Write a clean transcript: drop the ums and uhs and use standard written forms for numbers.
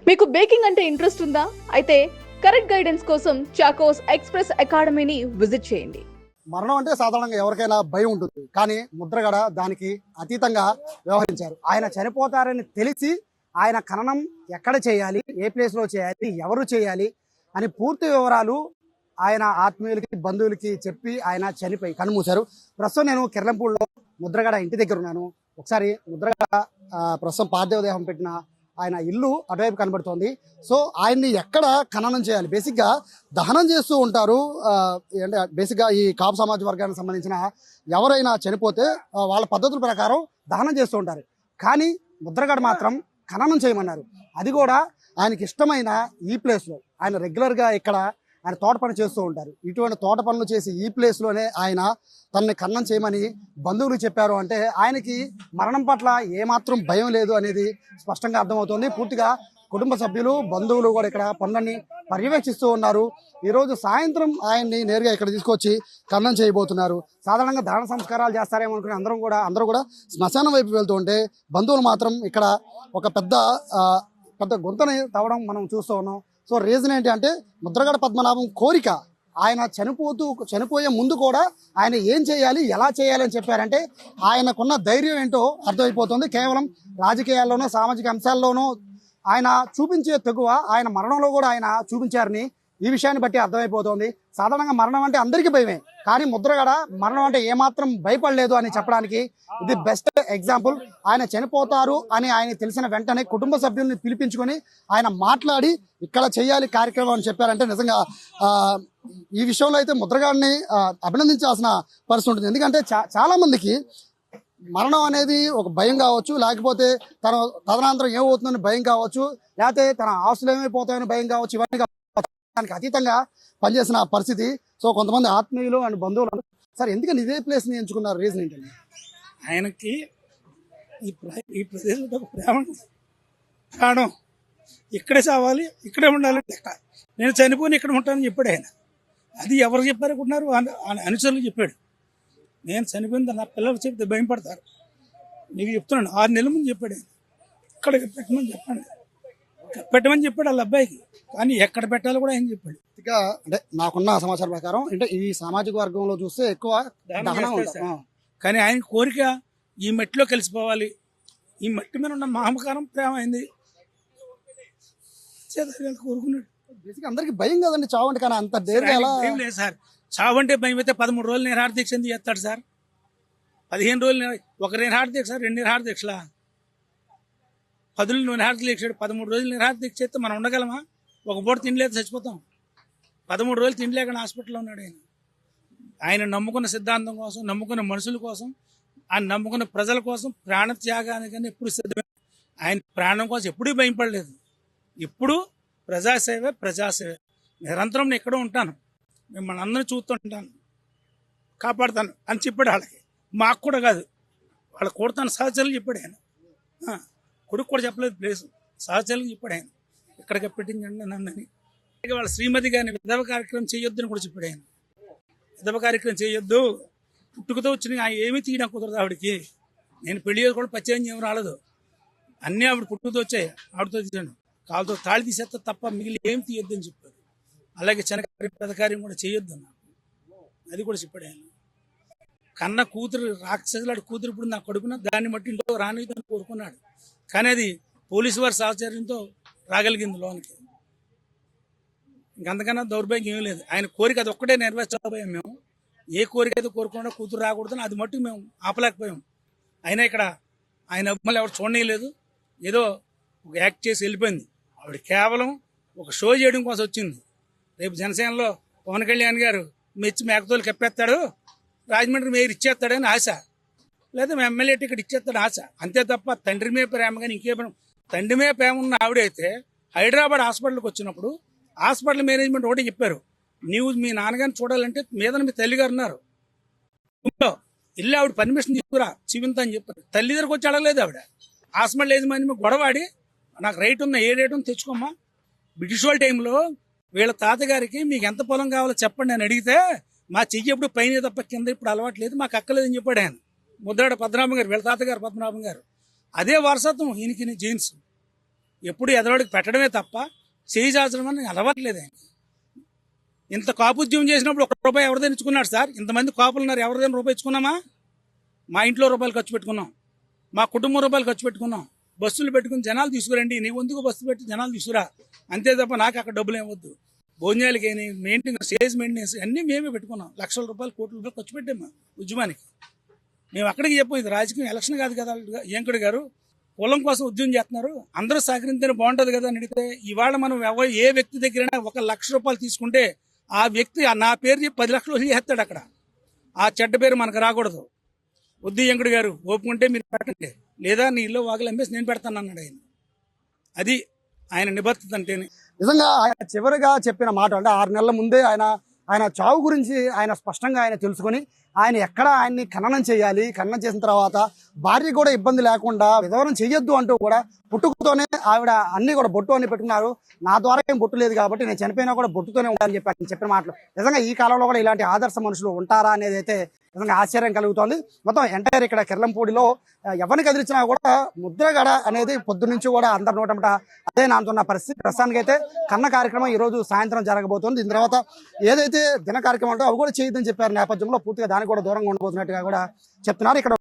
మీకు బేకింగ్ అంటే ఇంట్రెస్ట్ ఉందా? అయితే కరెక్ట్ గైడెన్స్ కోసం చాకోస్ ఎక్స్‌ప్రెస్ అకాడమీని విజిట్ చేయండి. మరణం అంటే సాధారణంగా ఎవరికైనా భయం ఉంటుంది. కానీ ముద్రగడ దానికి అతీతంగా వ్యవహరించారు. ఆయన చనిపోతారని తెలిసి ఆయన ఖననం ఎక్కడ చేయాలి, ఏ ప్లేస్లో చేయాలి, ఎవరు చేయాలి అని పూర్తి వివరాలు ఆయన ఆత్మీయులకి, బంధువులకి చెప్పి ఆయన చనిపోయి కన్నుమూశారు. ప్రస్తుతం నేను కిర్లంపూడిలో ముద్రగడ ఇంటి దగ్గర ఉన్నాను. ఒకసారి ముద్రగడ ప్రస్తుతం పార్థివ దేహం పెట్టిన ఆయన ఇల్లు అటువైపు కనబడుతోంది. సో ఆయన్ని ఎక్కడ ఖననం చేయాలి, బేసిక్గా దహనం చేస్తూ ఉంటారు. అంటే బేసిక్గా ఈ కాపు సమాజ వర్గానికి సంబంధించిన ఎవరైనా చనిపోతే వాళ్ళ పద్ధతుల ప్రకారం దహనం చేస్తూ ఉంటారు. కానీ ముద్రగడ మాత్రం ఖననం చేయమన్నారు. అది కూడా ఆయనకి ఇష్టమైన ఈ ప్లేస్లో. ఆయన రెగ్యులర్గా ఇక్కడ ఆయన తోట పని చేస్తూ ఉంటారు. ఇటువంటి తోట పనులు చేసి ఈ ప్లేస్లోనే ఆయన తనని ఖననం చేయమని బంధువులు చెప్పారు. అంటే ఆయనకి మరణం పట్ల ఏమాత్రం భయం లేదు అనేది స్పష్టంగా అర్థమవుతుంది. పూర్తిగా కుటుంబ సభ్యులు, బంధువులు కూడా ఇక్కడ పనులన్నీ పర్యవేక్షిస్తూ ఉన్నారు. ఈరోజు సాయంత్రం ఆయన్ని నేరుగా ఇక్కడ తీసుకొచ్చి ఖననం చేయబోతున్నారు. సాధారణంగా దహన సంస్కారాలు చేస్తారేమో అనుకుని అందరూ కూడా శ్మశానం వైపు వెళ్తూ ఉంటే బంధువులు మాత్రం ఇక్కడ ఒక పెద్ద గుంతని తవ్వడం మనం చూస్తూ ఉన్నాం. సో రీజన్ ఏంటి అంటే ముద్రగడ పద్మనాభం కోరిక. ఆయన చనిపోయే ముందు కూడా ఆయన ఏం చేయాలి, ఎలా చేయాలి అని చెప్పారంటే ఆయనకున్న ధైర్యం ఏంటో అర్థమైపోతుంది. కేవలం రాజకీయాల్లోనూ, సామాజిక అంశాల్లోనూ ఆయన చూపించే తెగువ ఆయన మరణంలో కూడా ఆయన చూపించారని ఈ విషయాన్ని బట్టి అర్థమైపోతుంది. సాధారణంగా మరణం అంటే అందరికీ భయమే, కానీ ముద్రగడ మరణం అంటే ఏమాత్రం భయపడలేదు అని చెప్పడానికి ఇది బెస్ట్ ఎగ్జాంపుల్. ఆయన చనిపోతారు అని ఆయన తెలిసిన వెంటనే కుటుంబ సభ్యుల్ని పిలిపించుకొని ఆయన మాట్లాడి ఇక్కడ చేయాలి కార్యక్రమం అని చెప్పారంటే నిజంగా ఈ విషయంలో అయితే ముద్రగడని అభినందించాల్సిన పరిస్థితి ఉంటుంది. ఎందుకంటే చాలా మందికి మరణం అనేది ఒక భయం కావచ్చు, లేకపోతే తదనంతరం ఏమవుతుందని భయం కావచ్చు, లేకపోతే తన ఆస్తులు ఏమైపోతాయని భయం కావచ్చు. ఇవన్నీ దానికి అతీతంగా పనిచేసిన పరిస్థితి. సో కొంతమంది ఆత్మీయులు అండ్ బంధువులు సార్ ఎందుకని ఇదే ప్లేస్ని ఎంచుకున్నారు, రీజన్ ఏంటండి? ఆయనకి ఈ ప్రదేశంలో ప్రేమ, ప్రాణం, ఇక్కడే చావాలి, ఇక్కడే ఉండాలి. నేను చనిపోయి ఇక్కడ ఉంటానని చెప్పాడు ఆయన. అది ఎవరు చెప్పారనుకుంటున్నారు? అనుచరులు చెప్పాడు. నేను చనిపోయింది నా పిల్లలు చెప్తే భయం పడతారు. నీకు చెప్తున్నాను, 6 నెలల ముందు చెప్పాడు ఆయన. ఇక్కడికి పెట్టమని చెప్పాడు వాళ్ళ అబ్బాయికి. కానీ ఎక్కడ పెట్టాలో కూడా ఆయన చెప్పాడు. ఇక అంటే నాకున్న సమాచారం ప్రకారం అంటే ఈ సామాజిక వర్గంలో చూస్తే ఎక్కువ దహనం ఉంటుంది. కానీ ఆయన కోరిక ఈ మట్టిలో కలిసిపోవాలి. ఈ మట్టి మీద ఉన్న మమకారం ప్రేమ అయింది కోరుకున్నాడు. బేసిక్ అందరికి భయం కదండి చావు అంటే, కానీ అంత ధైర్యం భయం లేదు సార్. చావు అంటే భయం అయితే 13 రోజులు నిరాహార దీక్ష ఎందుకు చేస్తాడు సార్? 15 రోజులు ఒక నిరాహార దీక్ష, 2 నిరాహార దీక్షలా, 10 నిరాహార దీక్ష, 13 రోజులు నిరాహార దీక్ష చేస్తే మనం ఉండగలమా? ఒక పూట తినలేదు చచ్చిపోతాం. 13 రోజులు తినలేక హాస్పిటల్లో ఉన్నాడు ఆయన. ఆయన నమ్ముకున్న సిద్ధాంతం కోసం, నమ్ముకున్న మనుషుల కోసం, ఆయన నమ్ముకున్న ప్రజల కోసం ప్రాణ త్యాగానికన్నా ఎప్పుడు సిద్ధమే. ఆయన ప్రాణం కోసం ఎప్పుడూ భయపడలేదు. ఇప్పుడు ప్రజాసేవే నిరంతరం నేను ఎక్కడో ఉంటాను, మిమ్మల్ని అందరినీ చూస్తుంటాను, కాపాడుతాను అని చెప్పాడు. వాళ్ళకి, మాకు కూడా కాదు, వాళ్ళ కొడుతాను సహచరులు చెప్పాడు ఆయన. కొడుకు కూడా చెప్పలేదు ప్లేస్, సహచరులకు చెప్పాడు ఆయన. ఇక్కడికి పెట్టించండి నన్నని. వాళ్ళ శ్రీమతి గారిని విధవ కార్యక్రమం చేయొద్దు అని కూడా చెప్పాడు ఆయన. విధవ కార్యక్రమం చేయొద్దు, పుట్టుకతో వచ్చిన ఏమీ తీయడం కుదరదు ఆవిడకి. నేను పెళ్లి కూడా పచ్చేయం ఏమి రాలేదు, అన్నీ ఆవిడ పుట్టుకతో వచ్చాయి. ఆవిడతో తీసాను, కాళ్ళతో తాళి తీసేస్తా తప్ప మిగిలి ఏం తీయొద్దు అని చెప్పారు. అలాగే చిన్నకార్యం పెద్దకార్యం కూడా చేయొద్దు అన్న, అది కూడా చెప్పాడు ఆయన. కన్న కూతురు రాక్షసులాడు కూతురు ఇప్పుడు నా కడుపున, దాన్ని బట్టి ఇంట్లో రానిదని కోరుకున్నాడు. కానీ అది పోలీసు వారి సహచర్యంతో రాగలిగింది లోనికి. ఇంకంతకన్నా దౌర్భాగ్యం ఏమీ లేదు. ఆయన కోరిక అది ఒక్కటే నెరవేర్చలేకపోయాం మేము. ఏ కోరిక అయితే కోరుకుండా కూతురు రాకూడదని అది మట్టుకు మేము ఆపలేకపోయాం. అయినా ఇక్కడ ఆయన అభిమానులు ఎవరు చూడలేదు. ఏదో ఒక యాక్ట్ చేసి వెళ్ళిపోయింది. ఆవిడ కేవలం ఒక షో చేయడం కోసం వచ్చింది. రేపు జనసేనలో పవన్ కళ్యాణ్ గారు మెచ్చి మేకతోలు కప్పేస్తాడు, రాజమండ్రి మేయర్ ఇచ్చేస్తాడని ఆశ, లేదా మా ఎమ్మెల్యే టికెట్ ఇచ్చేస్తాడు ఆశ, అంతే తప్ప తండ్రి మీద ప్రేమ కానీ ఇంకేమైనా. తండ్రి మీద ప్రేమ ఉన్న ఆవిడైతే హైదరాబాద్ హాస్పిటల్కి వచ్చినప్పుడు హాస్పిటల్ మేనేజ్మెంట్ ఒకటి చెప్పారు, నీవు మీ నాన్నగారిని చూడాలంటే మీద మీ తల్లిగారు ఉన్నారు, ఇల్లు ఆవిడ పర్మిషన్ తీసుకురా చివింత అని చెప్పారు. తల్లి దగ్గరకు వచ్చి అడగలేదు ఆవిడ. హాస్పిటల్ యజమాని గొడవాడి నాకు రైట్ ఉన్న ఏ రేట్ ఉంది తెచ్చుకోమ్మా. బ్రిటిష్ వాళ్ళ టైంలో వీళ్ళ తాతగారికి మీకు ఎంత పొలం కావాలో చెప్పండి అని అడిగితే మా చెయ్యి ఎప్పుడు పైన తప్ప కింద ఇప్పుడు అలవాటు లేదు, మాకు అక్కలేదని చెప్పాడు ఆయన. ముద్రాడ పద్మనాభం గారు, వీళ్ళ తాతగారు పద్మనాభం గారు. అదే వారసత్వం ఈయనకి జీన్స్. ఎప్పుడు ఎదరోడికి పెట్టడమే తప్ప చేయి చాచడం అని అలవాట్లేదు ఆయన. ఇంత కాపుద్యమం చేసినప్పుడు ₹1 ఎవరిదైనా ఇచ్చుకున్నాడు సార్? ఇంతమంది కాపులు ఉన్నారు, ఎవరిదైనా రూపాయి ఇచ్చుకున్నామా? మా ఇంట్లో రూపాయలు ఖర్చు పెట్టుకున్నాం, మా కుటుంబం రూపాయలు ఖర్చు పెట్టుకున్నాం. బస్సులు పెట్టుకుని జనాలు తీసుకురండి, నీ వంతుకు బస్సు పెట్టి జనాలు తీసుకురా, అంతే తప్ప నాకు అక్కడ డబ్బులు ఏమొద్దు. భోజనాలకి మెయింటెనెన్స్, స్టేజ్ మెయింటెనెన్స్ అన్నీ మేమే పెట్టుకున్నాం. ₹1,00,000 కోట్ల రూపాయలు ఖర్చు పెట్టాము ఉద్యమానికి. మేము అక్కడికి చెప్పాం, ఇది రాజకీయం ఎలక్షన్ కాదు కదా వెంకట గారు, కులం కోసం ఉద్యమం చేస్తున్నారు, అందరూ సహకరించే బాగుంటుంది కదా అని అడిగితే, ఇవాళ మనం ఏ వ్యక్తి దగ్గరైనా ₹1,00,000 తీసుకుంటే ఆ వ్యక్తి నా పేరు చెప్పి 10 లక్షలు వదిలేస్తాడు. అక్కడ ఆ చెడ్డ పేరు మనకు రాకూడదు. వద్దు వెంకట గారు, ఓపుకుంటే మీరు పెట్టండి, లేదా నీ ఇల్లు వాకిలు అమ్మేసి నేను పెడతాను అన్నాడు ఆయన. అది ఆయన నిబద్ధత అంటేనే. నిజంగా ఆయన చివరిగా చెప్పిన మాట అంటే 6 నెలల ముందే ఆయన చావు గురించి ఆయన స్పష్టంగా ఆయన తెలుసుకొని ఆయన ఎక్కడ ఆయన్ని ఖననం చేయాలి, ఖననం చేసిన తర్వాత భార్య కూడా ఇబ్బంది లేకుండా విధవరం చెయ్యొద్దు అంటూ కూడా పుట్టుకతోనే ఆవిడ అన్ని కూడా బొట్టు అని పెట్టుకున్నారు. నా ద్వారా ఏం బొట్టు లేదు కాబట్టి నేను చనిపోయినా కూడా బొట్టుతోనే ఉండాలని చెప్పి ఆయన చెప్పిన మాటలు నిజంగా ఈ కాలంలో కూడా ఇలాంటి ఆదర్శ మనుషులు ఉంటారా అనేది అయితే నిజంగా ఆశ్చర్యం కలుగుతోంది. మొత్తం ఎంటైర్ ఇక్కడ కిర్లంపూడిలో ఎవరిని కదిలించినా కూడా ముద్రగడ అనేది పొద్దు నుంచి కూడా అందరి నోటమట అదే నాంతున్న పరిస్థితి. ప్రస్తుతానికి అయితే కన్న కార్యక్రమం ఈ రోజు సాయంత్రం జరగబోతోంది. దీని తర్వాత ఏదైతే దిన కార్యక్రమం ఉంటో అవి కూడా చేయొద్దని చెప్పారు నేపథ్యంలో పూర్తిగా దానికి కూడా దూరంగా ఉండబోతున్నట్టుగా కూడా చెప్తున్నారు. ఇక్కడ